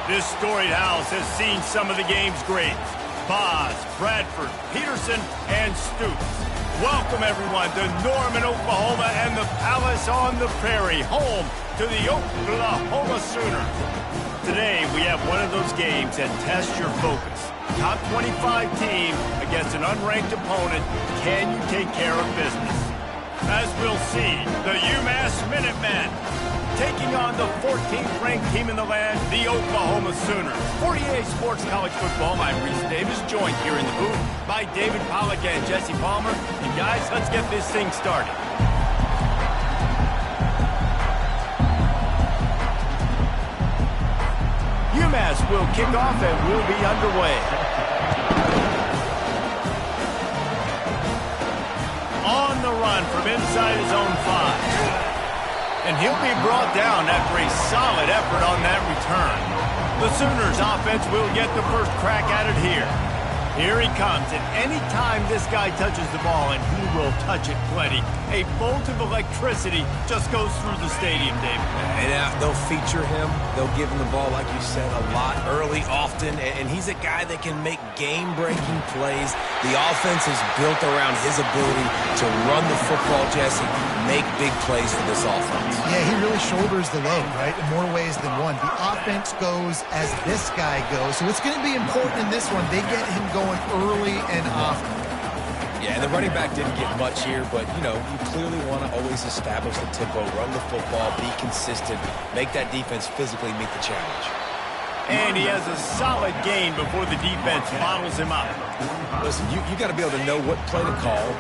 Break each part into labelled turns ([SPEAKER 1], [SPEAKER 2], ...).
[SPEAKER 1] This storied house has seen some of the game's greats. Boz, Bradford, Peterson, and Stoops. Welcome, everyone, to Norman, Oklahoma, and the Palace on the Prairie, home to the Oklahoma Sooners. Today, we have one of those games that tests your focus. Top 25 team against an unranked opponent. Can you take care of business? As we'll see, the UMass Minutemen taking on the 14th ranked team in the land, the Oklahoma Sooners. 48 Sports College Football, I'm Reese Davis, joined here in the booth by David Pollack and Jesse Palmer. And guys, let's get this thing started. UMass will kick off and we'll be underway. On the run from inside his own 5. And he'll be brought down after a solid effort on that return. The Sooners offense will get the first crack at it here. Here he comes, and any time this guy touches the ball, and he will touch it plenty, a bolt of electricity just goes through the stadium, David.
[SPEAKER 2] And they'll feature him. They'll give him the ball, like you said, a lot, early, often, and he's a guy that can make game-breaking plays. The offense is built around his ability to run the football, Jesse, make big plays for this offense.
[SPEAKER 3] Yeah, he really shoulders the load, right, in more ways than one. The offense goes as this guy goes, so it's going to be important in this one. They get him going early and often.
[SPEAKER 2] Yeah, and the running back didn't get much here, but, you know, you clearly want to always establish the tempo, run the football, be consistent, make that defense physically meet the challenge.
[SPEAKER 1] And he has a solid gain before the defense bottles him up.
[SPEAKER 2] Listen, you got to be able to know what play to call.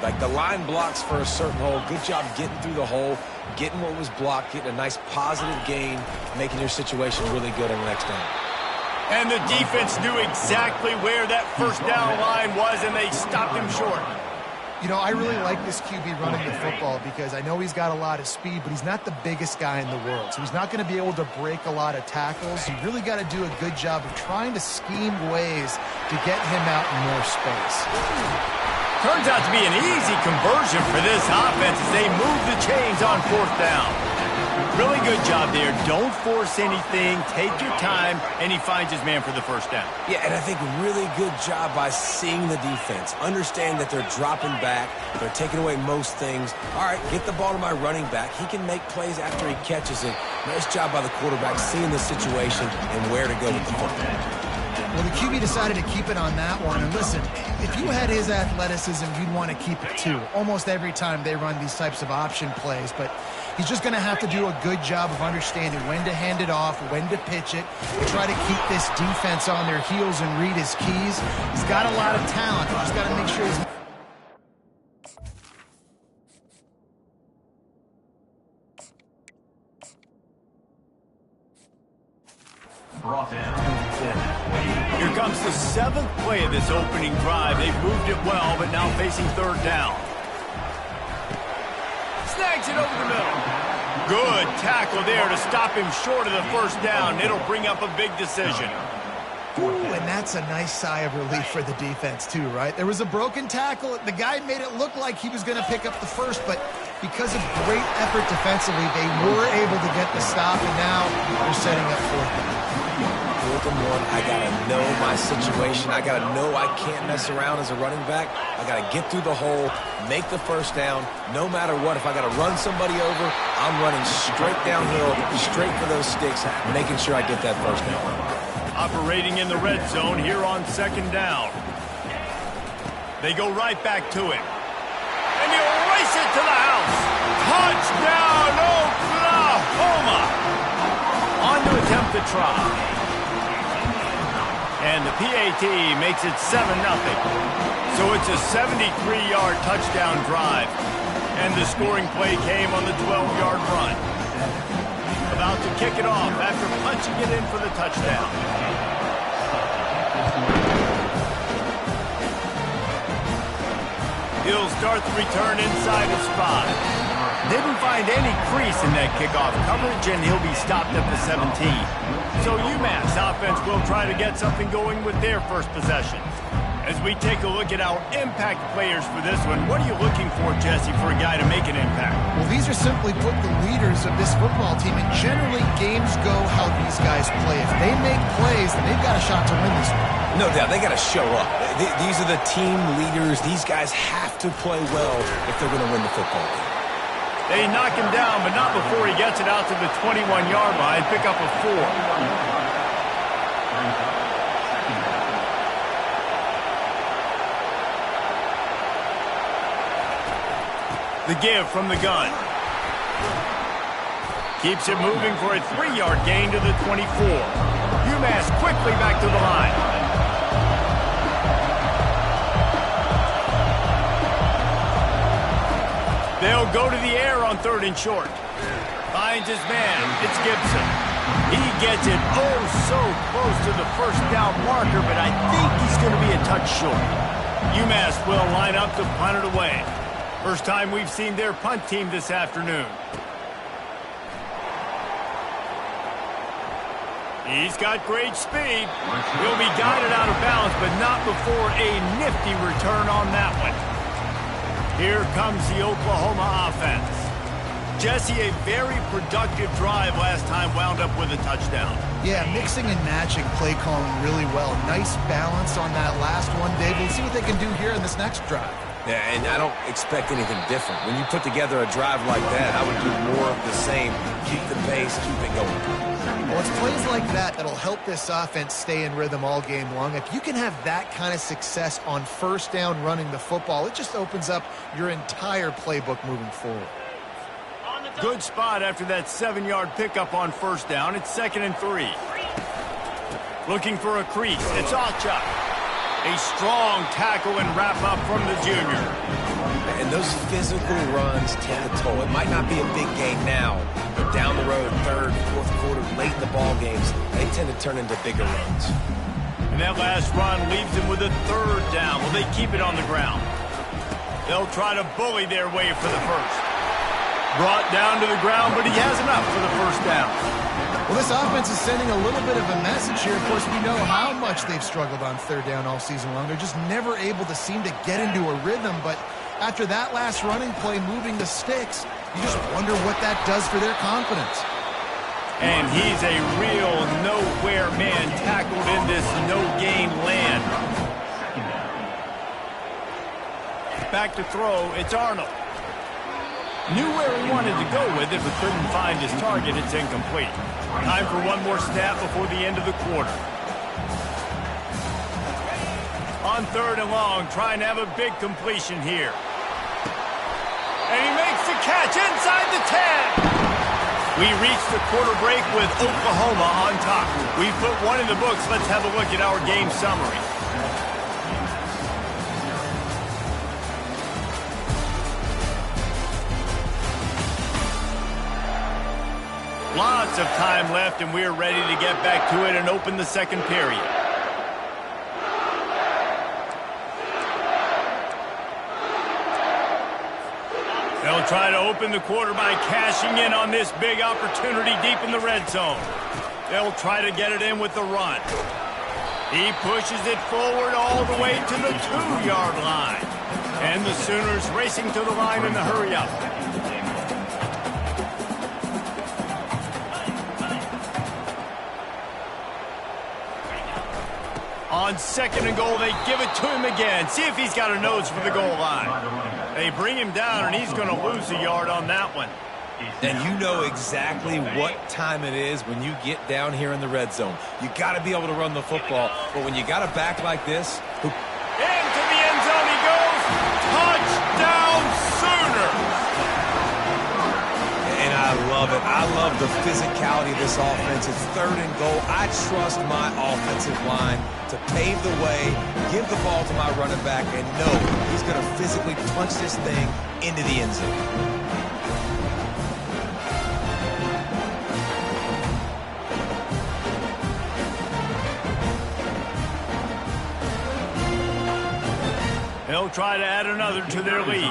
[SPEAKER 2] Like the line blocks for a certain hole. Good job getting through the hole, getting what was blocked, getting a nice positive gain, making your situation really good on the next down.
[SPEAKER 1] And the defense knew exactly where that first down line was, and they stopped him short.
[SPEAKER 3] You know, I really like this QB running the football because I know he's got a lot of speed, but he's not the biggest guy in the world. So he's not going to be able to break a lot of tackles. You really got to do a good job of trying to scheme ways to get him out in more space.
[SPEAKER 1] Turns out to be an easy conversion for this offense as they move the chains on 4th down. Really good job there. Don't force anything. Take your time, and he finds his man for the first down.
[SPEAKER 2] Yeah, and I think really good job by seeing the defense. Understand that they're dropping back. They're taking away most things. All right, get the ball to my running back. He can make plays after he catches it. Nice job by the quarterback seeing the situation and where to go with the football.
[SPEAKER 3] Well, the QB decided to keep it on that one. And listen, if you had his athleticism, you'd want to keep it too. Almost every time they run these types of option plays. But he's just going to have to do a good job of understanding when to hand it off, when to pitch it, and try to keep this defense on their heels and read his keys. He's got a lot of talent. He's just got to make sure he's...
[SPEAKER 1] Here comes the 7th play of this opening drive. They've moved it well, but now facing 3rd down. Snags it over the middle. Good tackle there to stop him short of the first down. It'll bring up a big decision.
[SPEAKER 3] Ooh, and that's a nice sigh of relief for the defense too, right? There was a broken tackle. The guy made it look like he was going to pick up the first, but because of great effort defensively, they were able to get the stop, and now they're setting up 4th down.
[SPEAKER 2] 4th and 1, I got to know my situation. I got to know I can't mess around as a running back. I got to get through the hole, make the first down. No matter what, if I got to run somebody over, I'm running straight downhill, straight for those sticks, making sure I get that first down.
[SPEAKER 1] Operating in the red zone here on 2nd down. They go right back to it. And he'll race it to the house. Touchdown, Oklahoma! On to attempt the try. And the PAT makes it 7-0. So it's a 73-yard touchdown drive. And the scoring play came on the 12-yard run. About to kick it off after punching it in for the touchdown. He'll start the return inside his 5. Didn't find any crease in that kickoff coverage, and he'll be stopped at the 17. So UMass offense will try to get something going with their first possession. As we take a look at our impact players for this one, what are you looking for, Jesse, for a guy to make an impact?
[SPEAKER 3] Well, these are simply put the leaders of this football team, and generally games go how these guys play. If they make plays, then they've got a shot to win this one.
[SPEAKER 2] No doubt, they got to show up. These are the team leaders. These guys have to play well if they're going to win the football game.
[SPEAKER 1] They knock him down, but not before he gets it out to the 21-yard line, pick up a 4. The give from the gun. Keeps it moving for a 3-yard gain to the 24. UMass quickly back to the line. They'll go to the air on 3rd and short. Finds his man. It's Gibson. He gets it so close to the first down marker, but I think he's going to be a touch short. UMass will line up to punt it away. First time we've seen their punt team this afternoon. He's got great speed. He'll be guided out of bounds, but not before a nifty return on that one. Here comes the Oklahoma offense. Jesse, a very productive drive last time wound up with a touchdown.
[SPEAKER 3] Yeah, mixing and matching play calling really well. Nice balance on that last one, Dave. We'll see what they can do here in this next drive.
[SPEAKER 2] Yeah, and I don't expect anything different. When you put together a drive like that, I would do more of the same. Keep the pace, keep it going.
[SPEAKER 3] Well, it's plays like that that'll help this offense stay in rhythm all game long. If you can have that kind of success on first down running the football, it just opens up your entire playbook moving forward.
[SPEAKER 1] Good spot after that 7-yard pickup on first down. It's 2nd and 3. Looking for a crease. It's Ocha. A strong tackle and wrap up from the junior.
[SPEAKER 2] And those physical runs take a toll. It might not be a big gain now, but down the road, 3rd, 4th quarter, late in the ball games, they tend to turn into bigger runs.
[SPEAKER 1] And that last run leaves them with a 3rd down. Will they keep it on the ground? They'll try to bully their way for the first. Brought down to the ground, but he has enough for the first down.
[SPEAKER 3] Well, this offense is sending a little bit of a message here. Of course, we know how much they've struggled on 3rd down all season long. They're just never able to seem to get into a rhythm. But after that last running play moving the sticks, you just wonder what that does for their confidence.
[SPEAKER 1] And he's a real nowhere man tackled in this no-gain land. Back to throw, it's Arnold. Knew where he wanted to go with it, but couldn't find his target. It's incomplete. Time for one more snap before the end of the quarter. On 3rd and long, trying to have a big completion here. And he makes the catch inside the 10. We reach the quarter break with Oklahoma on top. We put one in the books. Let's have a look at our game summary. Lots of time left, and we're ready to get back to it and open the second period. They'll try to open the quarter by cashing in on this big opportunity deep in the red zone. They'll try to get it in with the run. He pushes it forward all the way to the 2-yard line. And the Sooners racing to the line in the hurry-up. On 2nd and goal, they give it to him again. See if he's got a nose for the goal line. They bring him down, and he's going to lose a yard on that one.
[SPEAKER 2] And you know exactly what time it is when you get down here in the red zone. You got to be able to run the football. But when you got a back like this,
[SPEAKER 1] into the end zone he goes. Touchdown, Sooners!
[SPEAKER 2] And I love it. I love the physicality of this offense. It's 3rd and goal. I trust my offensive line to pave the way, give the ball to my running back, and know he's going to physically punch this thing into the end zone.
[SPEAKER 1] They'll try to add another to their lead.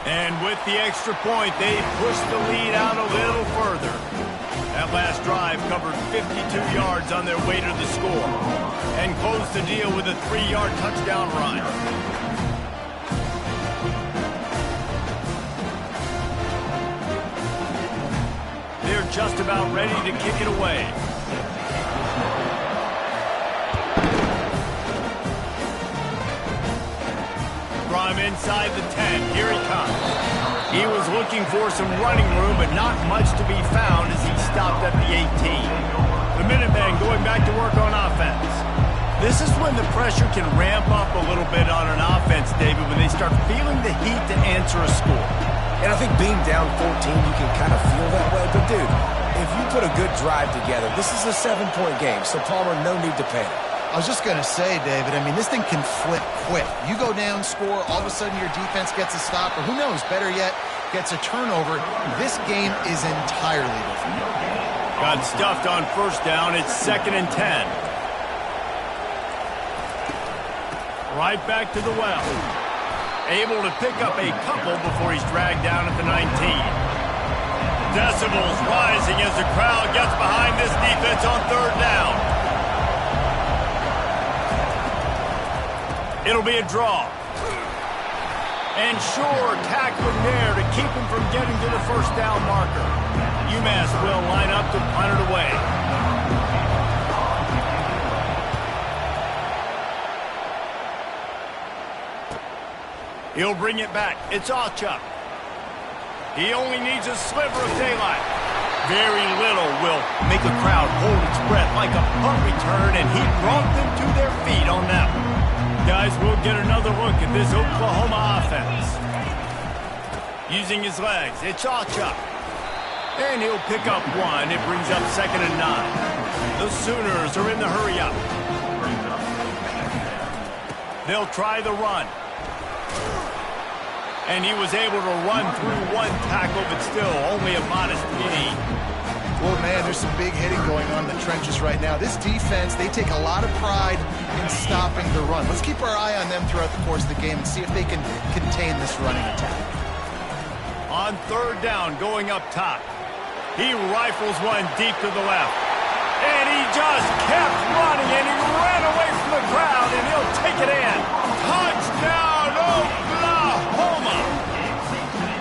[SPEAKER 1] And with the extra point, they push the lead out a little further. That last drive covered 52 yards on their way to the score and closed the deal with a 3-yard touchdown run. They're just about ready to kick it away. From inside the 10, here he comes. He was looking for some running room, but not much to be found as he stopped at the 18. The Minutemen going back to work on offense. This is when the pressure can ramp up a little bit on an offense, David, when they start feeling the heat to answer a score.
[SPEAKER 2] And I think being down 14, you can kind of feel that way. But, dude, if you put a good drive together, this is a 7-point game, so Palmer, no need to panic.
[SPEAKER 3] I was just going to say, David, I mean, this thing can flip quick. You go down, score, all of a sudden your defense gets a stop, or who knows, better yet, gets a turnover. This game is entirely different.
[SPEAKER 1] Got stuffed on first down. It's 2nd and 10. Right back to the well. Able to pick up a couple before he's dragged down at the 19. Decibels rising as the crowd gets behind this defense on 3rd down. It'll be a draw. And sure, tackling there to keep him from getting to the first down marker. UMass will line up to punt it away. He'll bring it back. It's Alchuk. He only needs a sliver of daylight. Very little will make a crowd hold its breath like a punt return, and he brought them to their feet on that one. Guys, we'll get another look at this Oklahoma offense. Using his legs, it's Alchuk. And he'll pick up one. It brings up 2nd and 9. The Sooners are in the hurry up. They'll try the run. And he was able to run through one tackle, but still only a modest gain.
[SPEAKER 3] Well, man, there's some big hitting going on in the trenches right now. This defense, they take a lot of pride in stopping the run. Let's keep our eye on them throughout the course of the game and see if they can contain this running attack.
[SPEAKER 1] On 3rd down, going up top. He rifles one deep to the left. And he just kept running, and he ran away from the crowd, and he'll take it in. Touchdown, Oklahoma!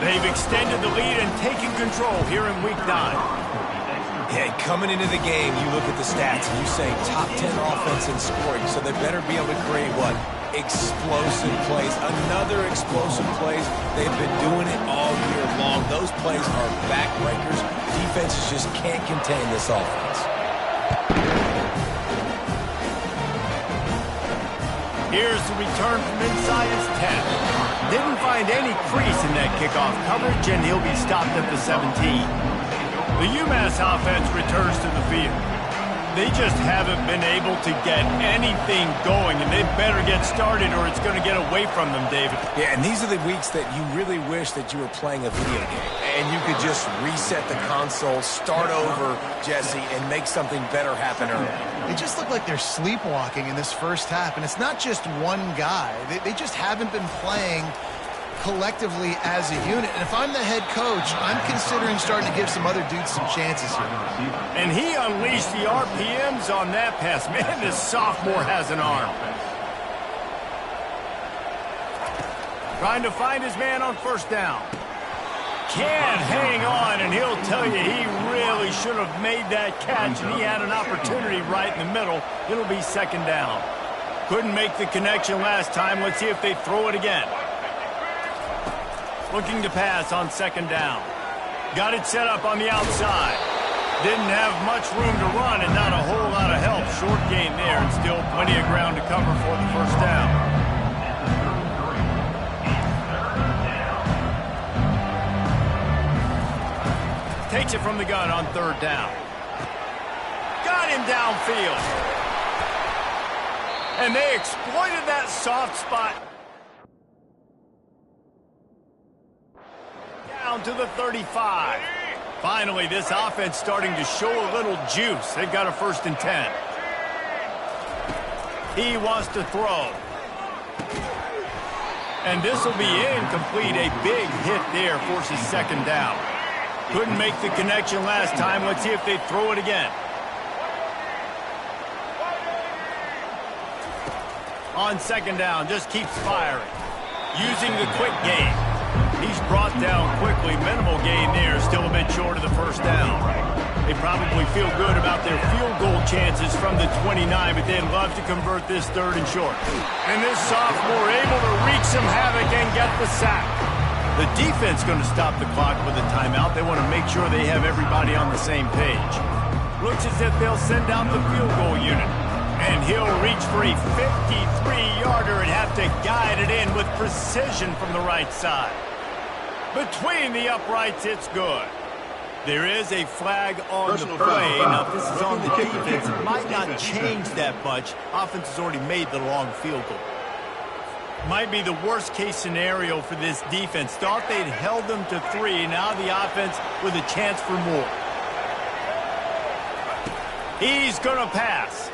[SPEAKER 1] They've extended the lead and taken control here in Week 9.
[SPEAKER 2] Yeah, coming into the game, you look at the stats and you say top 10 offense in scoring, so they better be able to create what? Explosive plays. Another explosive plays. They've been doing it all year long. Those plays are backbreakers. Defenses just can't contain this offense.
[SPEAKER 1] Here's the return from inside his 10. Didn't find any crease in that kickoff coverage, and he'll be stopped at the 17. The UMass offense returns to the field. They just haven't been able to get anything going, and they better get started or it's going to get away from them, David.
[SPEAKER 2] Yeah, and these are the weeks that you really wish that you were playing a video game and you could just reset the console, start over, Jesse, and make something better happen early.
[SPEAKER 3] They just look like they're sleepwalking in this first half, and it's not just one guy. They just haven't been playing collectively as a unit. And if I'm the head coach, I'm considering starting to give some other dudes some chances here.
[SPEAKER 1] And he unleashed the RPMs on that pass. Man, this sophomore has an arm. Trying to find his man on first down. Can't hang on, and he'll tell you he really should have made that catch, and he had an opportunity right in the middle. It'll be 2nd down. Couldn't make the connection last time. Let's see if they throw it again. Looking to pass on 2nd down. Got it set up on the outside. Didn't have much room to run and not a whole lot of help. Short gain there and still plenty of ground to cover for the first down. Takes it from the gun on 3rd down. Got him downfield. And they exploited that soft spot. Down to the 35. Finally, this offense starting to show a little juice. They've got a 1st and 10. He wants to throw. And this will be incomplete. A big hit there forces 2nd down. Couldn't make the connection last time. Let's see if they throw it again. On 2nd down, just keeps firing. Using the quick game. He's brought down quickly. Minimal gain there. Still a bit short of the 1st down. They probably feel good about their field goal chances from the 29, but they'd love to convert this 3rd and short. And this sophomore able to wreak some havoc and get the sack. The defense going to stop the clock with a timeout. They want to make sure they have everybody on the same page. Looks as if they'll send out the field goal unit. And he'll reach for a 53-yarder and have to guide it in with precision from the right side. Between the uprights, it's good. There is a flag on the play. Now, if this is on the defense, it might not change that much. Offense has already made the long field goal. Might be the worst-case scenario for this defense. Thought they'd held them to 3. Now the offense with a chance for more. He's going to pass.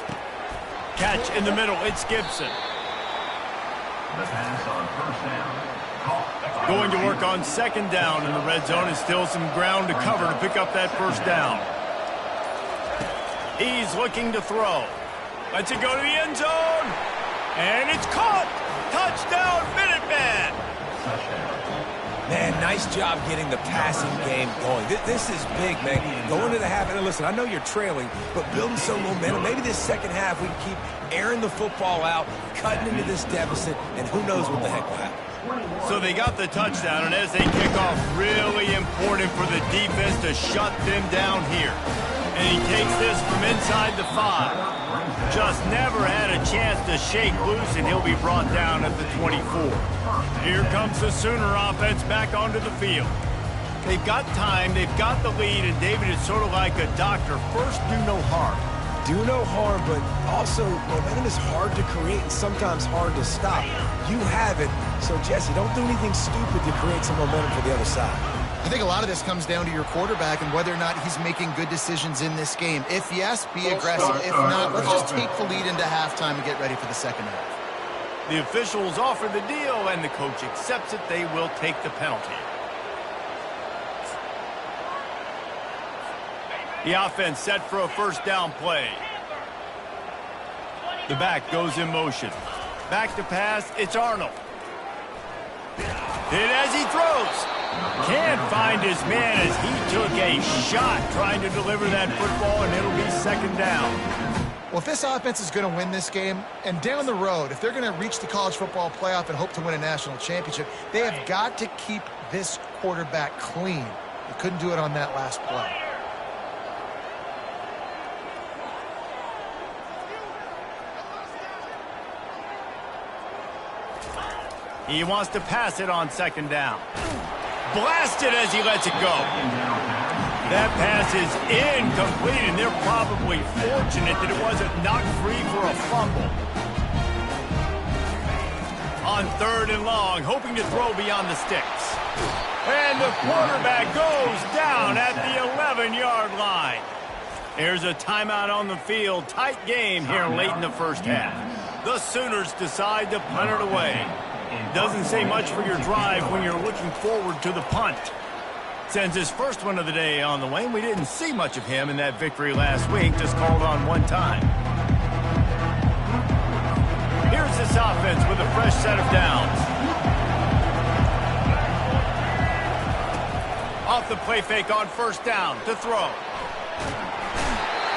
[SPEAKER 1] Catch in the middle. It's Gibson.
[SPEAKER 4] The pass on 1st down.
[SPEAKER 1] Going to work on 2nd down in the red zone. And still some ground to cover to pick up that 1st down. He's looking to throw. Lets it go to the end zone. And it's caught. Touchdown, Minuteman.
[SPEAKER 2] Man, nice job getting the passing game going. This is big, man. Going to the half, and listen, I know you're trailing, but building some momentum. Maybe this 2nd half we can keep airing the football out, cutting into this deficit, and who knows what the heck will happen.
[SPEAKER 1] So they got the touchdown, and as they kick off, really important for the defense to shut them down here. And he takes this from inside the 5. Just never had a chance to shake loose, and he'll be brought down at the 24. Here comes the Sooner offense back onto the field. They've got time, they've got the lead, and David is sort of like a doctor. First, do no harm.
[SPEAKER 2] Do no harm, but also momentum is hard to create and sometimes hard to stop. You have it, so Jesse, don't do anything stupid to create some momentum for the other side.
[SPEAKER 3] I think a lot of this comes down to your quarterback and whether or not he's making good decisions in this game. If yes, be aggressive. If not, let's just take the lead into halftime and get ready for the 2nd half.
[SPEAKER 1] The officials offer the deal, and the coach accepts it. They will take the penalty. The offense set for a 1st down play. The back goes in motion. Back to pass, it's Arnold. Hit as he throws. Can't find his man as he took a shot trying to deliver that football, and it'll be 2nd down.
[SPEAKER 3] Well, if this offense is going to win this game, and down the road, if they're going to reach the college football playoff and hope to win a national championship, they have got to keep this quarterback clean. They couldn't do it on that last play.
[SPEAKER 1] He wants to pass it on 2nd down. Blasted as he lets it go. That pass is incomplete, and they're probably fortunate that it wasn't knocked free for a fumble. On 3rd and long, hoping to throw beyond the sticks. And the quarterback goes down at the 11-yard line. There's a timeout on the field. Tight game here late in the 1st half. The Sooners decide to punt it away. Doesn't say much for your drive when you're looking forward to the punt. Sends his first one of the day on the way. We didn't see much of him in that victory last week, just called on one time. Here's this offense with a fresh set of downs. Off the play fake on 1st down to throw.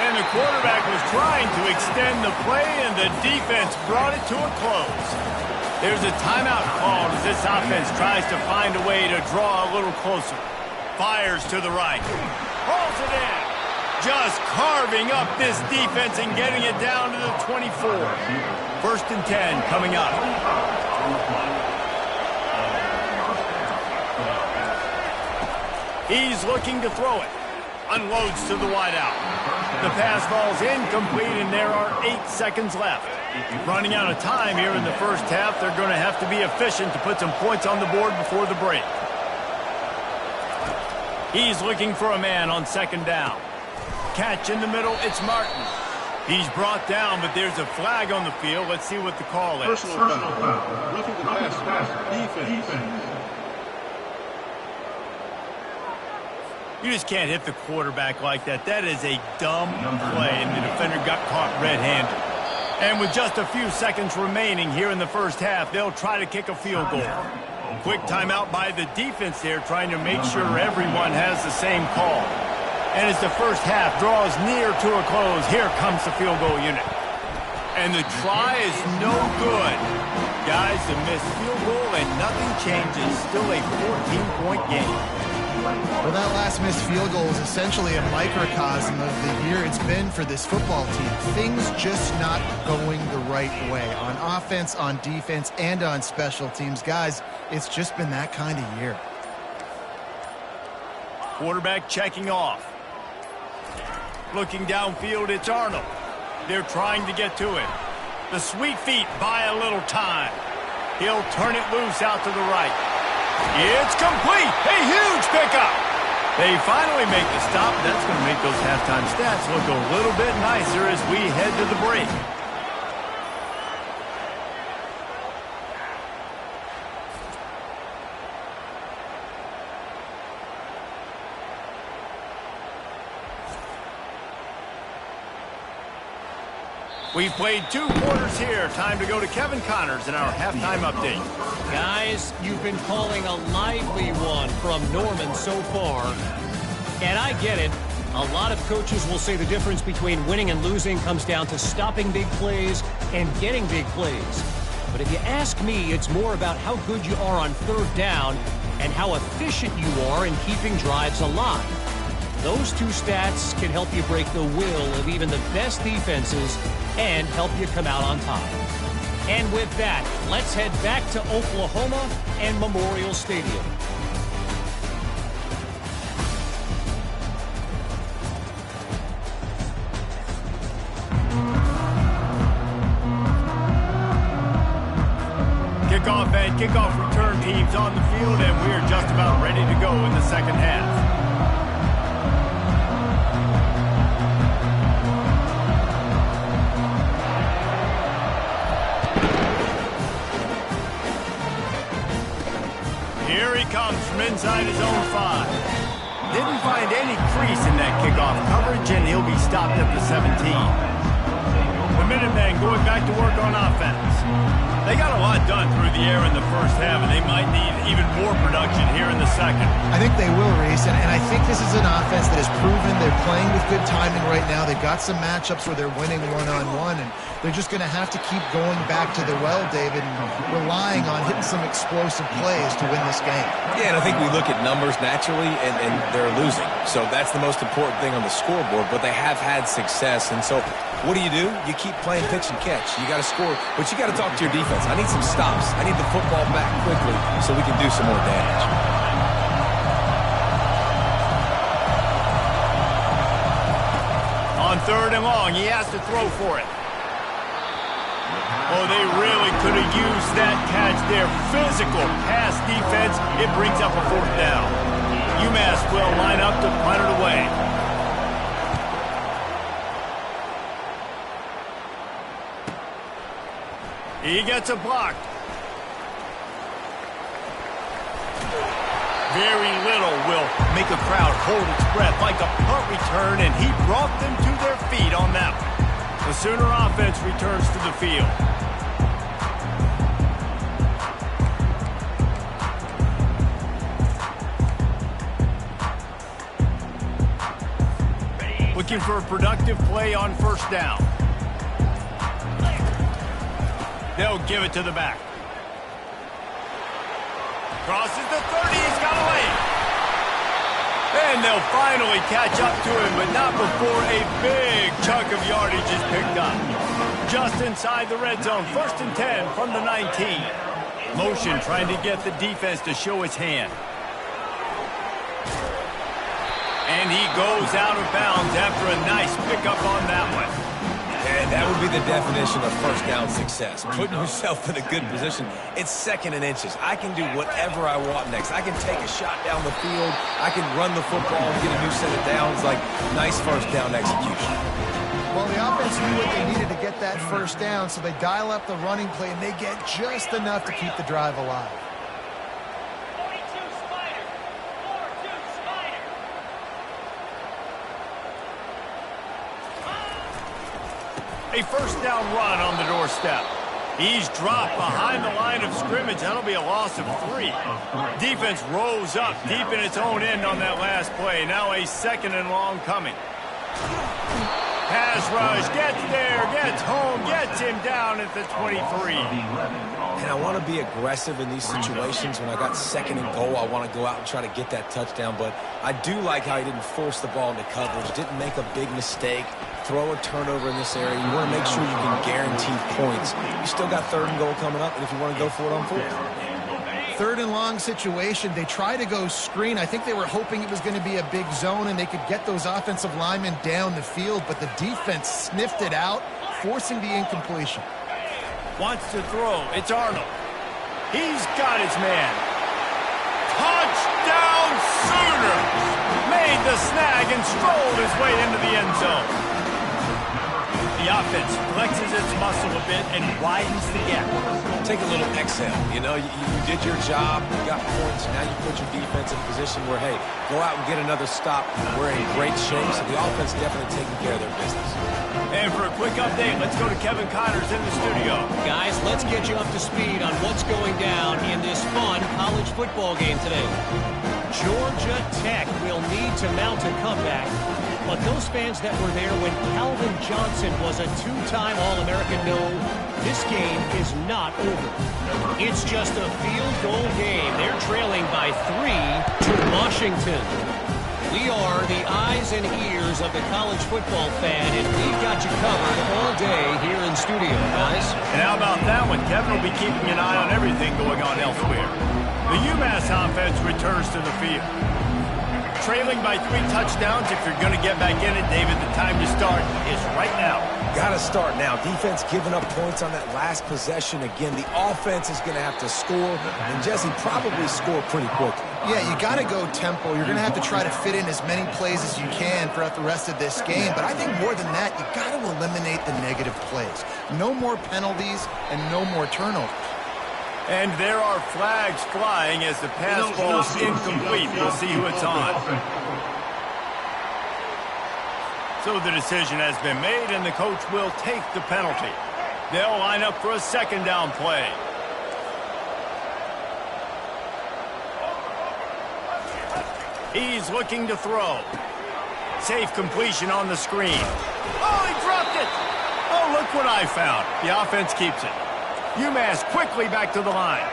[SPEAKER 1] And the quarterback was trying to extend the play, and the defense brought it to a close. There's a timeout called as this offense tries to find a way to draw a little closer. Fires to the right. Rolls it in. Just carving up this defense and getting it down to the 24. 1st and 10 coming up. He's looking to throw it. Unloads to the wideout. The pass falls incomplete, and there are 8 seconds left. Running out of time here in the 1st half. They're going to have to be efficient to put some points on the board before the break. He's looking for a man on second down. Catch in the middle, it's Martin. He's brought down, but there's a flag on the field. Let's see what the call is.
[SPEAKER 5] Personal foul. Roughing the passer. Defense.
[SPEAKER 1] You just can't hit the quarterback like that. That is a dumb play, and the defender got caught red-handed. And with just a few seconds remaining here in the first half, they'll try to kick a field goal. Quick timeout by the defense there, trying to make sure everyone has the same call. And as the first half draws near to a close, here comes the field goal unit. And the try is no good. Guys, the missed field goal and nothing changes. Still a 14-point game.
[SPEAKER 3] Well, that last missed field goal is essentially a microcosm of the year it's been for this football team. Things just not going the right way on offense, on defense, and on special teams. Guys, it's just been that kind of year.
[SPEAKER 1] Quarterback checking off. Looking downfield, it's Arnold. They're trying to get to it. The sweet feet buy a little time. He'll turn it loose out to the right. It's complete. A huge pickup. They finally make the stop. That's going to make those halftime stats look a little bit nicer as we head to the break. We've played 2 quarters here. Time to go to Kevin Connors in our halftime update.
[SPEAKER 6] Guys, you've been calling a lively one from Norman so far. And I get it. A lot of coaches will say the difference between winning and losing comes down to stopping big plays and getting big plays. But if you ask me, it's more about how good you are on third down and how efficient you are in keeping drives alive. Those 2 stats can help you break the will of even the best defenses and help you come out on top. And with that, let's head back to Oklahoma and Memorial Stadium.
[SPEAKER 1] Kickoff and kickoff return teams on the field, and we're just about ready to go in the second half. Here he comes from inside his own 5. Didn't find any crease in that kickoff coverage, and he'll be stopped at the 17. The Minutemen going back to work on offense. They got a lot done through the air in the first half, and they might need even more production here in the second.
[SPEAKER 3] I think they will, Reese, and I think this is an offense that has proven they're playing with good timing right now. They've got some matchups where they're winning one-on-one, and they're just going to have to keep going back to the well, David, and relying on hitting some explosive plays to win this game.
[SPEAKER 2] Yeah, and I think we look at numbers naturally, and they're losing. So that's the most important thing on the scoreboard, but they have had success. And so what do? You keep playing pitch and catch. You got to score, but you got to talk to your defense. I need some stops. I need the football back quickly so we can do some more damage.
[SPEAKER 1] On 3rd and long, he has to throw for it. Oh, they really could have used that catch there. Physical pass defense. It brings up a 4th down. UMass will line up to punt it away. He gets it blocked. Very little will make a crowd hold its breath like a punt return, and he brought them to their feet on that one. The Sooner offense returns to the field. Looking for a productive play on 1st down. They'll give it to the back. Crosses the 30, he's got away. And they'll finally catch up to him, but not before a big chunk of yardage is picked up. Just inside the red zone, 1st and 10 from the 19. Motion trying to get the defense to show his hand. And he goes out of bounds after a nice pickup on that one.
[SPEAKER 2] And that would be the definition of first down success. Putting yourself in a good position. It's 2nd and inches. I can do whatever I want next. I can take a shot down the field. I can run the football and get a new set of downs. Like, nice first down execution.
[SPEAKER 3] Well, the offense knew what they needed to get that first down, so they dial up the running play, and they get just enough to keep the drive alive.
[SPEAKER 1] A first down run on the doorstep. He's dropped behind the line of scrimmage. That'll be a loss of 3. Defense rose up deep in its own end on that last play. Now a 2nd and long coming. Pass rush, gets there, gets home, gets him down at the 23.
[SPEAKER 2] And I want to be aggressive in these situations. When I got 2nd and goal, I want to go out and try to get that touchdown. But I do like how he didn't force the ball into coverage, didn't make a big mistake, throw a turnover in this area. You want to make sure you can guarantee points. You still got 3rd and goal coming up, and if you want to go for it on 4th.
[SPEAKER 3] 3rd and long situation. They try to go screen. I think they were hoping it was going to be a big zone and they could get those offensive linemen down the field, but the defense sniffed it out, forcing the incompletion.
[SPEAKER 1] Wants to throw. It's Arnold. He's got his man. Touchdown Sooners! Made the snag and strolled his way into the end zone. The offense flexes its muscle a bit and widens the gap.
[SPEAKER 2] Take a little exhale. You know, you did your job, you got points, now you put your defense in a position where, hey, go out and get another stop. We're in great shape, so the offense definitely taking care of their business.
[SPEAKER 1] And for a quick update, let's go to Kevin Connors in the studio.
[SPEAKER 6] Guys, let's get you up to speed on what's going down in this fun college football game today. Georgia Tech will need to mount a comeback, but those fans that were there when Calvin Johnson was a 2-time All-American know this game is not over. It's just a field goal game. They're trailing by 3 to Washington. We are the eyes and ears of the college football fan, and we've got you covered all day here in studio, guys.
[SPEAKER 1] And how about that one? Kevin will be keeping an eye on everything going on elsewhere. The UMass offense returns to the field. Trailing by 3 touchdowns. If you're going to get back in it, David, the time to start is right now.
[SPEAKER 2] Got to start now. Defense giving up points on that last possession. Again, the offense is going to have to score, and Jesse probably score pretty quickly.
[SPEAKER 3] Yeah, you got to go tempo. You're going to have to try to fit in as many plays as you can throughout the rest of this game. But I think more than that, you got to eliminate the negative plays. No more penalties and no more turnovers.
[SPEAKER 1] And there are flags flying as the pass ball is incomplete. We'll see who it's on. So the decision has been made, and the coach will take the penalty. They'll line up for a 2nd down play. He's looking to throw. Safe completion on the screen. Oh, he dropped it! Oh, look what I found. The offense keeps it. UMass quickly back to the line.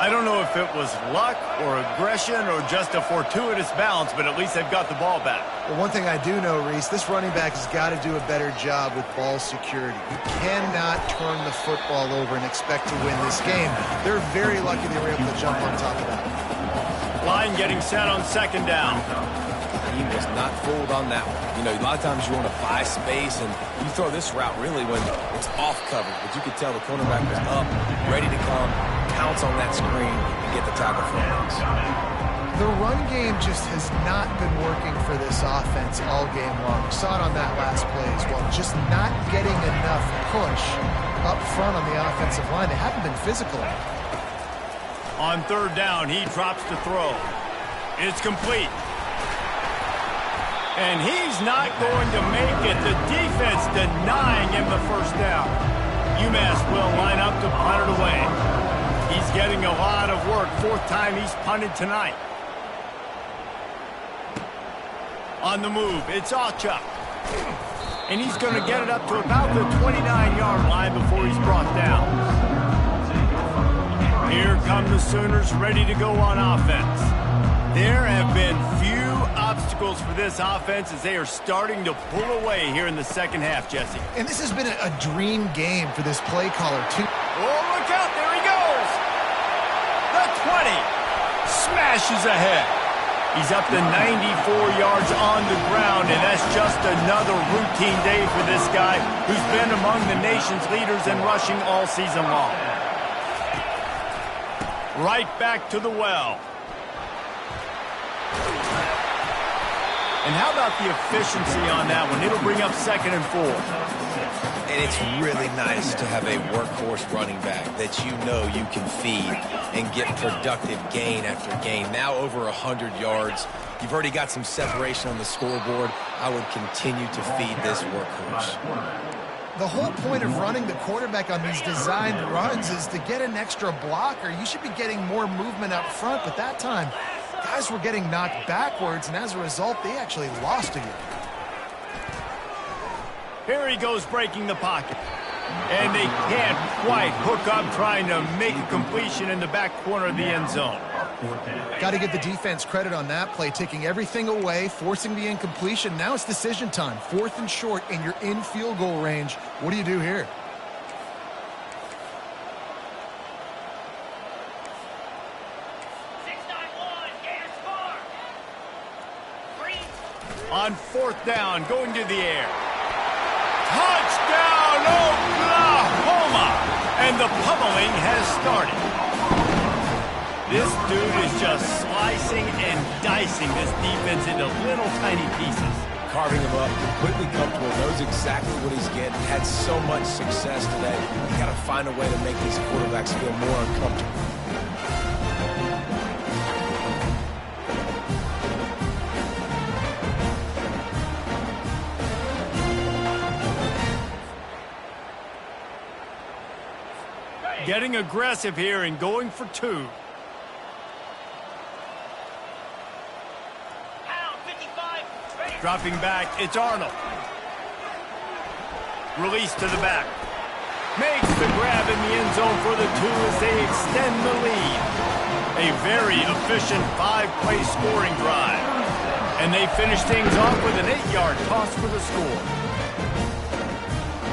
[SPEAKER 1] I don't know if it was luck or aggression or just a fortuitous bounce, but at least they've got the ball back.
[SPEAKER 3] Well, one thing I do know, Reese, this running back has got to do a better job with ball security. You cannot turn the football over and expect to win this game. They're very lucky they were able to jump on top of that.
[SPEAKER 1] Line getting set on 2nd down.
[SPEAKER 2] He was not fooled on that one. You know, a lot of times you want to buy space, and you throw this route really when it's off coverage. But you could tell the cornerback was up, ready to come, pounce on that screen, and get the tackle for a loss.
[SPEAKER 3] The run game just has not been working for this offense all game long. We saw it on that last play as well. Just not getting enough push up front on the offensive line. They haven't been physical.
[SPEAKER 1] On 3rd down, he drops to throw. It's complete. And he's not going to make it. The defense denying him the first down. UMass will line up to punt it away. He's getting a lot of work. 4th time he's punted tonight. On the move, it's Achuk. And he's going to get it up to about the 29-yard line before he's brought down. Here come the Sooners ready to go on offense. There have been few obstacles for this offense as they are starting to pull away here in the 2nd half, Jesse.
[SPEAKER 3] And this has been a dream game for this play caller, too.
[SPEAKER 1] Oh, look out. There he goes. The 20. Smashes ahead. He's up to 94 yards on the ground, and that's just another routine day for this guy who's been among the nation's leaders in rushing all season long. Right back to the well. And how about the efficiency on that one? It'll bring up 2nd and 4.
[SPEAKER 2] And it's really nice to have a workhorse running back that you know you can feed and get productive gain after gain. Now over 100 yards. You've already got some separation on the scoreboard. I would continue to feed this workhorse.
[SPEAKER 3] The whole point of running the quarterback on these designed runs is to get an extra blocker. You should be getting more movement up front, but that time, guys were getting knocked backwards, and as a result, they actually lost a yard.
[SPEAKER 1] Here he goes breaking the pocket. And they can't quite hook up trying to make a completion in the back corner of the end zone.
[SPEAKER 3] Got to give the defense credit on that play, taking everything away, forcing the incompletion. Now it's decision time. 4th and short, and you're in field goal range. What do you do here?
[SPEAKER 1] On 4th down, going to the air. Touchdown, Oklahoma! And the pummeling has started. This dude is just slicing and dicing this defense into little tiny pieces.
[SPEAKER 2] Carving him up, completely comfortable, knows exactly what he's getting, had so much success today. You got to find a way to make these quarterbacks feel more uncomfortable.
[SPEAKER 1] Getting aggressive here and going for 2. Dropping back, it's Arnold. Release to the back. Makes the grab in the end zone for the 2 as they extend the lead. A very efficient 5-play scoring drive. And they finish things off with an 8-yard toss for the score.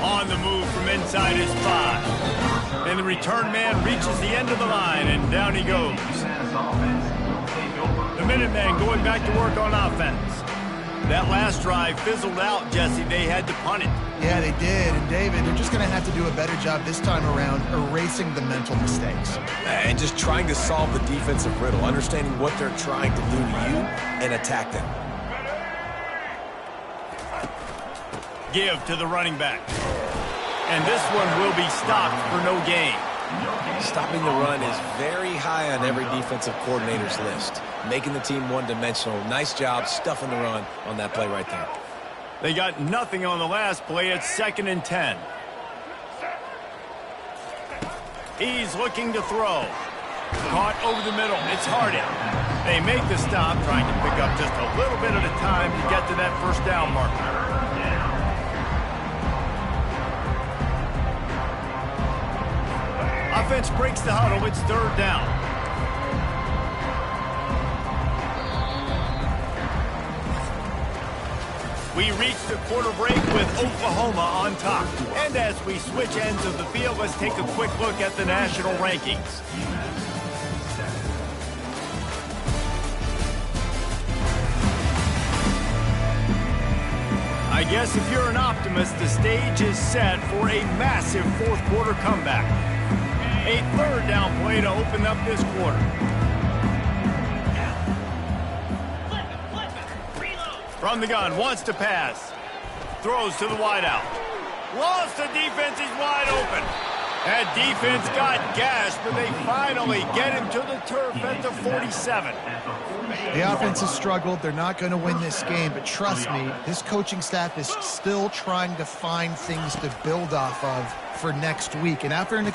[SPEAKER 1] On the move from inside his 5. And the return man reaches the end of the line, and down he goes. The Minutemen going back to work on offense. That last drive fizzled out, Jesse. They had to punt it.
[SPEAKER 3] Yeah, they did. And, David, they're just going to have to do a better job this time around erasing the mental mistakes.
[SPEAKER 2] And just trying to solve the defensive riddle, understanding what they're trying to do to you and attack them.
[SPEAKER 1] Give to the running back. And this one will be stopped for no gain.
[SPEAKER 2] Stopping the run is very high on every defensive coordinator's list. Making the team one-dimensional. Nice job stuffing the run on that play right there.
[SPEAKER 1] They got nothing on the last play. It's 2nd and 10. He's looking to throw. Caught over the middle. It's Harding. They make the stop, trying to pick up just a little bit at a time to get to that 1st down marker. Offense breaks the huddle. It's 3rd down. We reach the quarter break with Oklahoma on top. And as we switch ends of the field, let's take a quick look at the national rankings. I guess if you're an optimist, the stage is set for a massive 4th quarter comeback. A 3rd down play to open up this quarter. From the gun, wants to pass. Throws to the wideout. Lost the defense, he's wide open. That defense got gashed, but they finally get him to the turf at the 47.
[SPEAKER 3] The offense has struggled. They're not going to win this game, but trust me, this coaching staff is still trying to find things to build off of for next week. And after an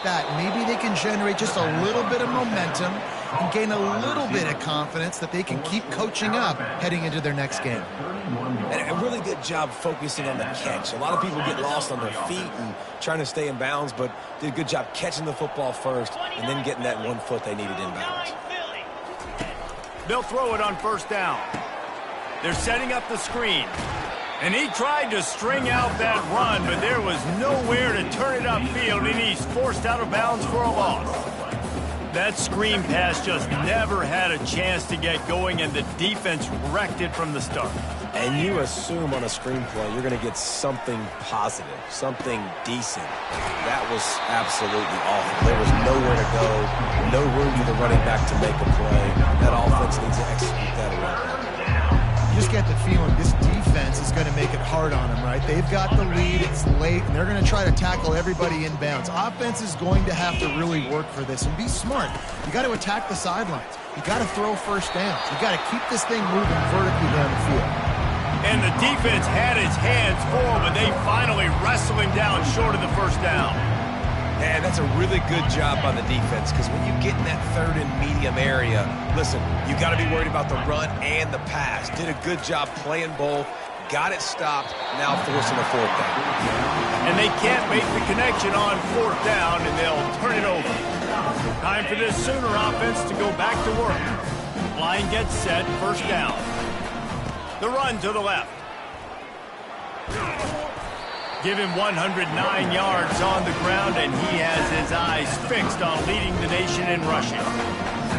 [SPEAKER 3] that, maybe they can generate just a little bit of momentum and gain a little bit of confidence that they can keep coaching up heading into their next game.
[SPEAKER 2] And a really good job focusing on the catch. A lot of people get lost on their feet and trying to stay in bounds, but did a good job catching the football first and then getting that 1 foot they needed inbounds.
[SPEAKER 1] They'll throw it on 1st down. They're setting up the screen. And he tried to string out that run, but there was nowhere to turn it upfield, and he's forced out of bounds for a loss. That screen pass just never had a chance to get going, and the defense wrecked it from the start.
[SPEAKER 2] And you assume on a screen play you're going to get something positive, something decent. That was absolutely awful. There was nowhere to go, no room for the running back to make a play. That offense needs to execute that around.
[SPEAKER 3] You just get the feeling this defense is going to make it hard on them, right? They've got the lead, it's late, and they're going to try to tackle everybody inbounds. Offense is going to have to really work for this and be smart. You got to attack the sidelines. You got to throw first downs. You got to keep this thing moving vertically down the field.
[SPEAKER 1] And the defense had its hands full, but they finally wrestled him down short of the first down.
[SPEAKER 2] And that's a really good job by the defense, because when you get in that third and medium area, listen, you got to be worried about the run and the pass. Did a good job playing both, got it stopped, now forcing a fourth down.
[SPEAKER 1] And they can't make the connection on fourth down, and they'll turn it over. Time for this Sooner offense to go back to work. Line gets set, first down. The run to the left. Give him 109 yards on the ground, and he has his eyes fixed on leading the nation in rushing.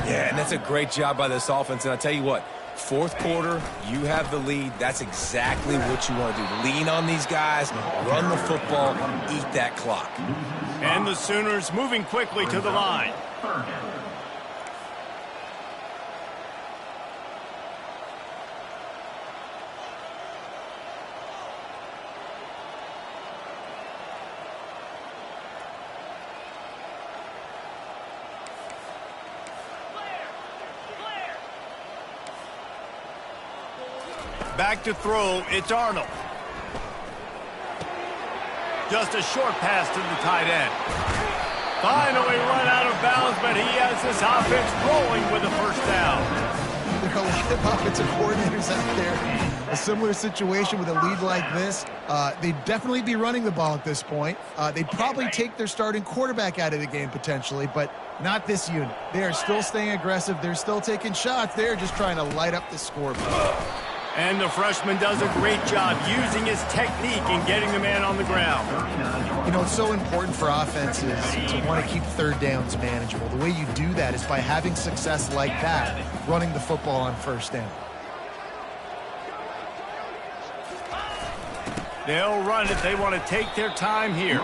[SPEAKER 2] Yeah, and that's a great job by this offense. And I tell you what, fourth quarter, you have the lead. That's exactly what you want to do. Lean on these guys, run the football, eat that clock.
[SPEAKER 1] And the Sooners moving quickly to the line. Back to throw, it's Arnold. Just a short pass to the tight end. Finally run out of bounds, but he has this offense rolling with a first down.
[SPEAKER 3] There are a lot of offensive coordinators out there. A similar situation with a lead like this. They'd definitely be running the ball at this point. They'd probably take their starting quarterback out of the game potentially, but not this unit. They are still staying aggressive. They're still taking shots. They're just trying to light up the scoreboard.
[SPEAKER 1] And the freshman does a great job using his technique and getting the man on the ground.
[SPEAKER 3] You know, it's so important for offenses to want to keep third downs manageable. The way you do that is by having success like that, running the football on first down.
[SPEAKER 1] They'll run it. They want to take their time here.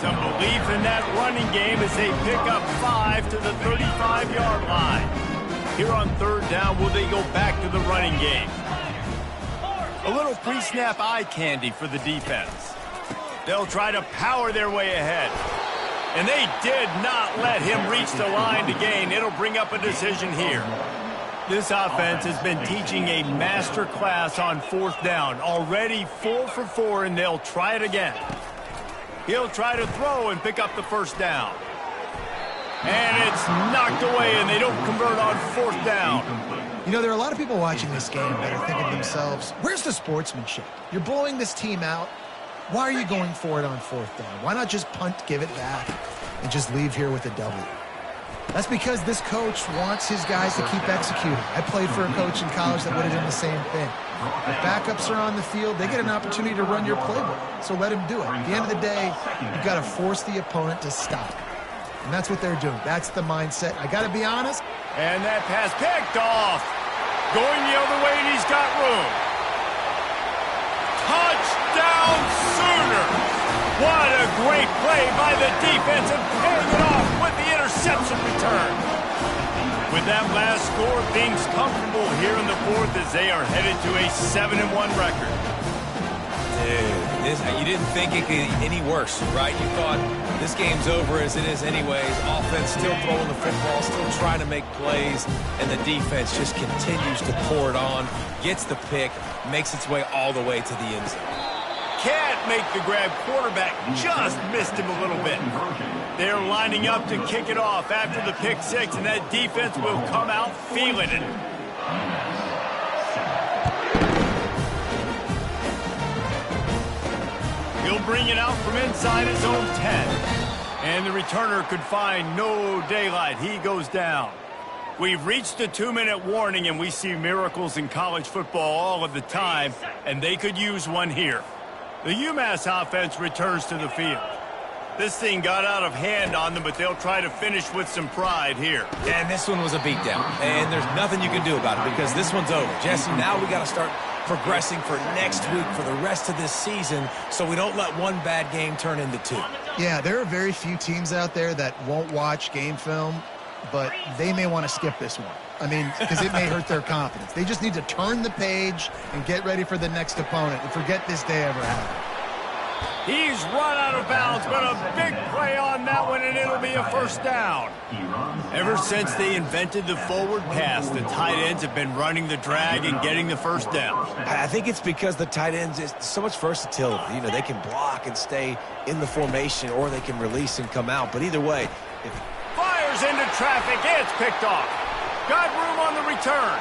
[SPEAKER 1] Some belief in that running game as they pick up 5 to the 35-yard line. Here on third down, will they go back to the running game? A little pre-snap eye candy for the defense. They'll try to power their way ahead. And they did not let him reach the line to gain. It'll bring up a decision here. This offense has been teaching a master class on fourth down. Already 4 for 4, and they'll try it again. He'll try to throw and pick up the first down. And it's knocked away, and they don't convert on fourth down.
[SPEAKER 3] You know, there are a lot of people watching this game that are thinking to themselves, where's the sportsmanship? You're blowing this team out. Why are you going for it on fourth down? Why not just punt, give it back, and just leave here with a W? That's because this coach wants his guys to keep executing. I played for a coach in college that would have done the same thing. If backups are on the field, they get an opportunity to run your playbook, so let him do it. At the end of the day, you've got to force the opponent to stop. And that's what they're doing. That's the mindset. I got to be honest.
[SPEAKER 1] And that pass picked off. Going the other way, and he's got room. Touchdown Sooners! What a great play by the defense and paying it off with the interception return. With that last score, things comfortable here in the fourth as they are headed to a 7-1 record.
[SPEAKER 2] Dude, you didn't think it could get any worse, right? You thought this game's over as it is anyways. Offense still throwing the football, still trying to make plays, and the defense just continues to pour it on, gets the pick, makes its way all the way to the end zone.
[SPEAKER 1] Can't make the grab. Quarterback just missed him a little bit. They're lining up to kick it off after the pick six, and that defense will come out feeling it. He'll bring it out from inside his own 10. And the returner could find no daylight. He goes down. We've reached a 2-minute warning, and we see miracles in college football all of the time, and they could use one here. The UMass offense returns to the field. This thing got out of hand on them, but they'll try to finish with some pride here.
[SPEAKER 2] And this one was a beatdown. And there's nothing you can do about it because this one's over. Jesse, now we got to start progressing for next week, for the rest of this season, so we don't let one bad game turn into two.
[SPEAKER 3] Yeah, there are very few teams out there that won't watch game film, but they may want to skip this one. I mean, because it may hurt their confidence. They just need to turn the page and get ready for the next opponent and forget this day ever happened.
[SPEAKER 1] He's run out of bounds, but a big play on that one, and it'll be a first down. Ever since they invented the forward pass, the tight ends have been running the drag and getting the first down.
[SPEAKER 2] I think it's because the tight ends is so much versatility. You know, they can block and stay in the formation, or they can release and come out. But either way,
[SPEAKER 1] Fires into traffic. It's picked off. Got room on the return.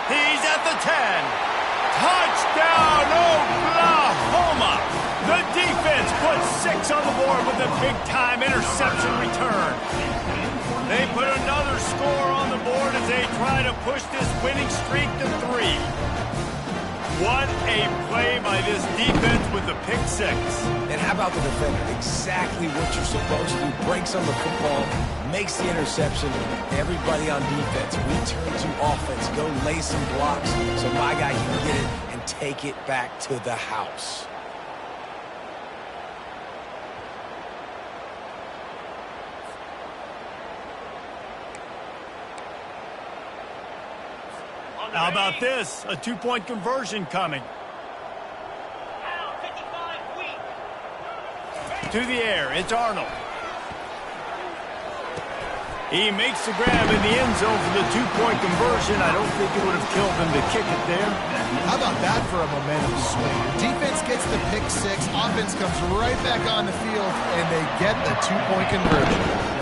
[SPEAKER 1] He's at the 10. Touchdown, Oklahoma! The defense puts 6 on the board with a big-time interception return. They put another score on the board as they try to push this winning streak to 3. What a play by this defense with the pick 6.
[SPEAKER 2] And how about the defender? Exactly what you're supposed to do. Breaks on the football, makes the interception. Everybody on defense, we turn to offense. Go lay some blocks so my guy can get it and take it back to the house.
[SPEAKER 1] How about this? A 2-point conversion coming. To the air, it's Arnold. He makes the grab in the end zone for the 2-point conversion. I don't think it would have killed him to kick it there.
[SPEAKER 3] How about that for a momentum swing? Defense gets the pick 6, offense comes right back on the field, and they get the 2-point conversion.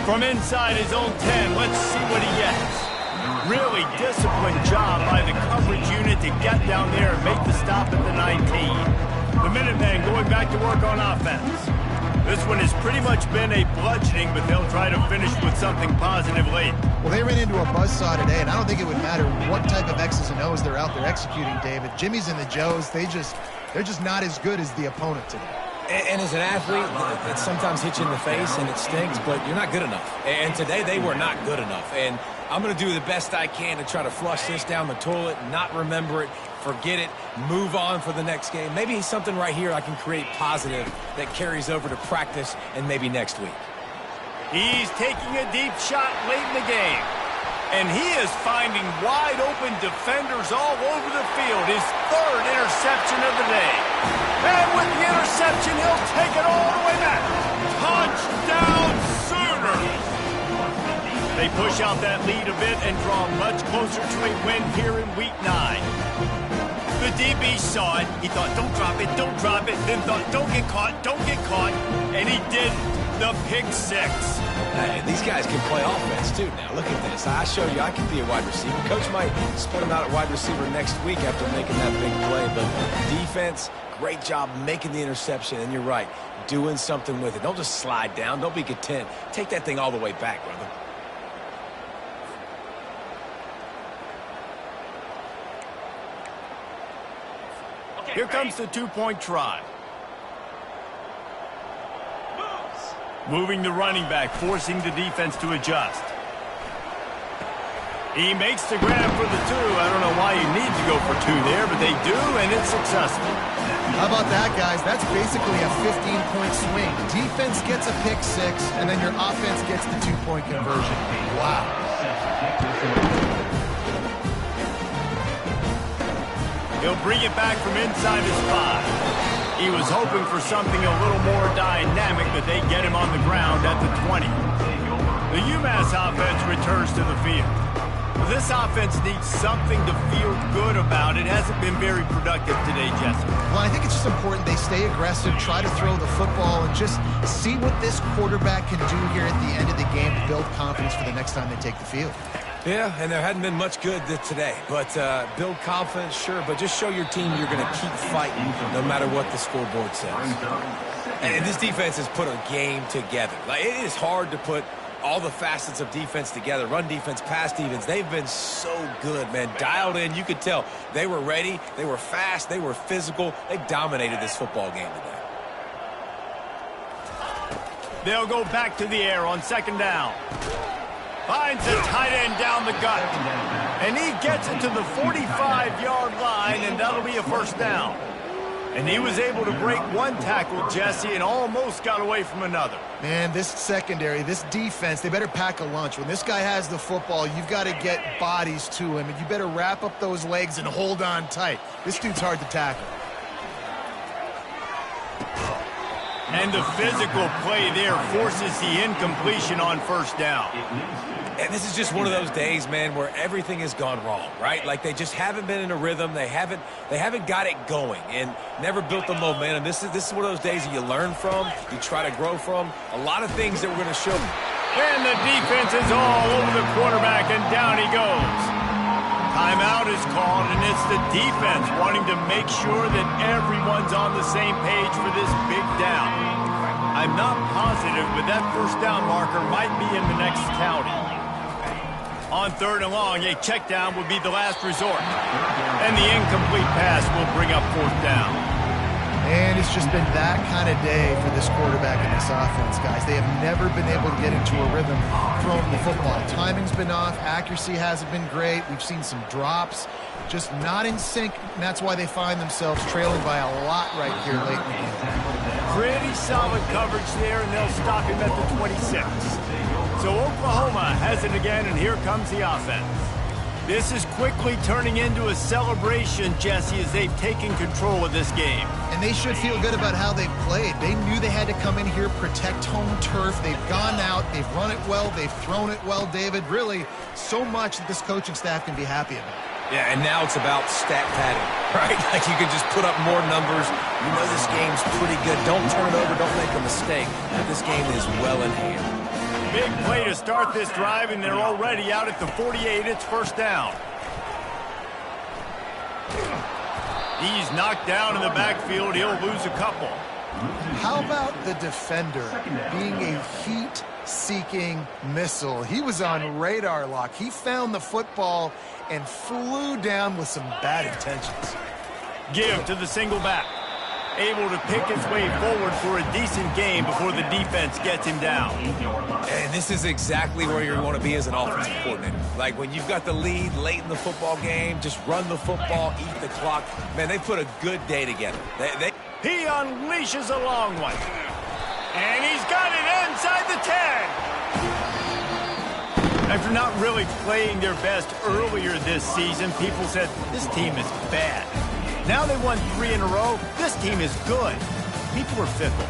[SPEAKER 1] From inside his own 10, let's see what he gets. Really disciplined job by the coverage unit to get down there and make the stop at the 19. The Minutemen going back to work on offense. This one has pretty much been a bludgeoning, but they'll try to finish with something positive late.
[SPEAKER 3] Well, they ran into a buzzsaw today, and I don't think it would matter what type of X's and O's they're out there executing, David. Jimmy's and the Joes, they're just not as good as the opponent today.
[SPEAKER 2] And as an athlete, it sometimes hits you in the face and it stinks, but you're not good enough. And today they were not good enough. And I'm going to do the best I can to try to flush this down the toilet, not remember it, forget it, move on for the next game. Maybe something right here I can create positive that carries over to practice and maybe next week.
[SPEAKER 1] He's taking a deep shot late in the game. And he is finding wide-open defenders all over the field. His 3rd interception of the day. And with the interception, he'll take it all the way back. Touchdown, Sooners! They push out that lead a bit and draw much closer to a win here in Week 9. The DB saw it. He thought, don't drop it, don't drop it. Then thought, don't get caught, don't get caught. And he didn't. The pick 6.
[SPEAKER 2] These guys can play offense, too. Now, look at this. I show you I can be a wide receiver. Coach might split him out at wide receiver next week after making that big play. But defense, great job making the interception. And you're right, doing something with it. Don't just slide down. Don't be content. Take that thing all the way back, brother.
[SPEAKER 1] Here comes the 2-point try. Moving the running back, forcing the defense to adjust. He makes the grab for the 2. I don't know why you need to go for 2 there, but they do, and it's successful.
[SPEAKER 3] How about that, guys? That's basically a 15-point swing. Defense gets a pick 6, and then your offense gets the 2-point conversion. Wow.
[SPEAKER 1] He'll bring it back from inside his 5. He was hoping for something a little more dynamic, but they get him on the ground at the 20. The UMass offense returns to the field. This offense needs something to feel good about. It hasn't been very productive today, Jesse.
[SPEAKER 3] Well, I think it's just important they stay aggressive, try to throw the football, and just see what this quarterback can do here at the end of the game to build confidence for the next time they take the field.
[SPEAKER 2] Yeah, and there hadn't been much good today. But build confidence, sure, but just show your team you're going to keep fighting no matter what the scoreboard says. And this defense has put a game together. Like, it is hard to put all the facets of defense together, run defense, pass defense. They've been so good, man. Dialed in. You could tell they were ready. They were fast. They were physical. They dominated this football game today.
[SPEAKER 1] They'll go back to the air on second down. Finds the tight end down the gut. And he gets it to the 45-yard line, and that'll be a first down. And he was able to break one tackle, Jesse, and almost got away from another.
[SPEAKER 3] Man, this secondary, this defense, they better pack a lunch. When this guy has the football, you've got to get bodies to him, and you better wrap up those legs and hold on tight. This dude's hard to tackle.
[SPEAKER 1] And the physical play there forces the incompletion on first down.
[SPEAKER 2] And this is just one of those days, man, where everything has gone wrong, right? Like they just haven't been in a rhythm. They haven't got it going and never built the momentum. This is one of those days that you learn from, you try to grow from. A lot of things that we're going to show you.
[SPEAKER 1] And the defense is all over the quarterback, and down he goes. Timeout is called, and it's the defense wanting to make sure that everyone's on the same page for this big down. I'm not positive, but that first down marker might be in the next county. On third and long, a check down would be the last resort. And the incomplete pass will bring up fourth down.
[SPEAKER 3] And it's just been that kind of day for this quarterback and this offense, guys. They have never been able to get into a rhythm throwing the football. Timing's been off. Accuracy hasn't been great. We've seen some drops. Just not in sync, and that's why they find themselves trailing by a lot right here late in the game.
[SPEAKER 1] Pretty solid coverage there, and they'll stop him at the 26. So Oklahoma has it again, and here comes the offense. This is quickly turning into a celebration, Jesse, as they've taken control of this game.
[SPEAKER 3] And they should feel good about how they've played. They knew they had to come in here, protect home turf. They've gone out, they've run it well, they've thrown it well, David. Really, so much that this coaching staff can be happy about.
[SPEAKER 2] Yeah, and now it's about stat padding, right? Like you can just put up more numbers. You know this game's pretty good. Don't turn it over. Don't make a mistake. This game is well in hand.
[SPEAKER 1] Big play to start this drive, and they're already out at the 48. It's first down. He's knocked down in the backfield. He'll lose a couple.
[SPEAKER 3] How about the defender being a heat-seeking missile? He was on radar lock. He found the football and flew down with some bad intentions.
[SPEAKER 1] Give to the single back. Able to pick his way forward for a decent game before the defense gets him down.
[SPEAKER 2] And this is exactly where you want to be as an offensive coordinator. Like when you've got the lead late in the football game, just run the football, eat the clock. Man, they put a good day together.
[SPEAKER 1] He unleashes a long one. And he's got it inside the 10. After not really playing their best earlier this season, people said, this team is bad. Now they won 3 in a row. This team is good. People are fickle.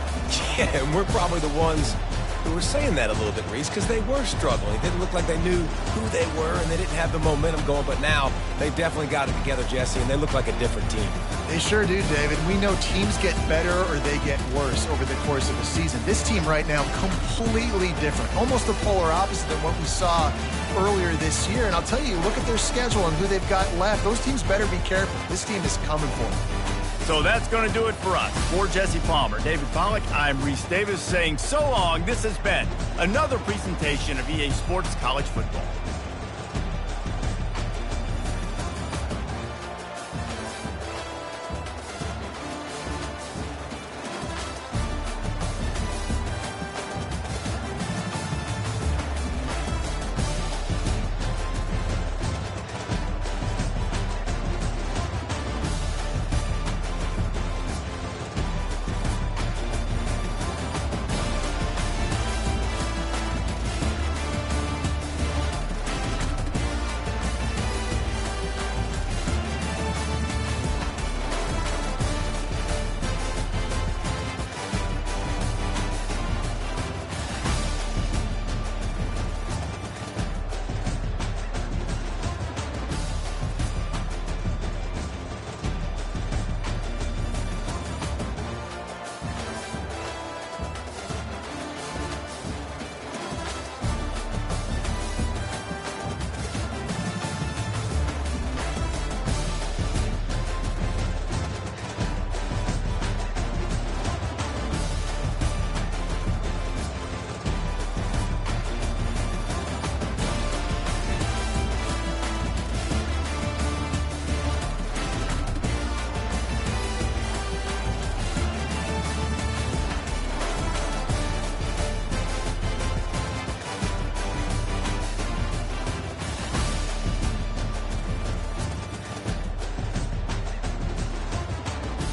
[SPEAKER 2] Yeah, and we're probably the ones who were saying that a little bit, Reese, because they were struggling. It didn't look like they knew who they were, and they didn't have the momentum going. But now they definitely got it together, Jesse, and they look like a different team.
[SPEAKER 3] They sure do, David. We know teams get better or they get worse over the course of a season. This team right now, completely different. Almost the polar opposite than what we saw earlier this year. And I'll tell you, look at their schedule and who they've got left. Those teams better be careful. This team is coming for them.
[SPEAKER 1] So that's going to do it for us. For Jesse Palmer, David Pollack, I'm Reese Davis saying so long. This has been another presentation of EA Sports College Football.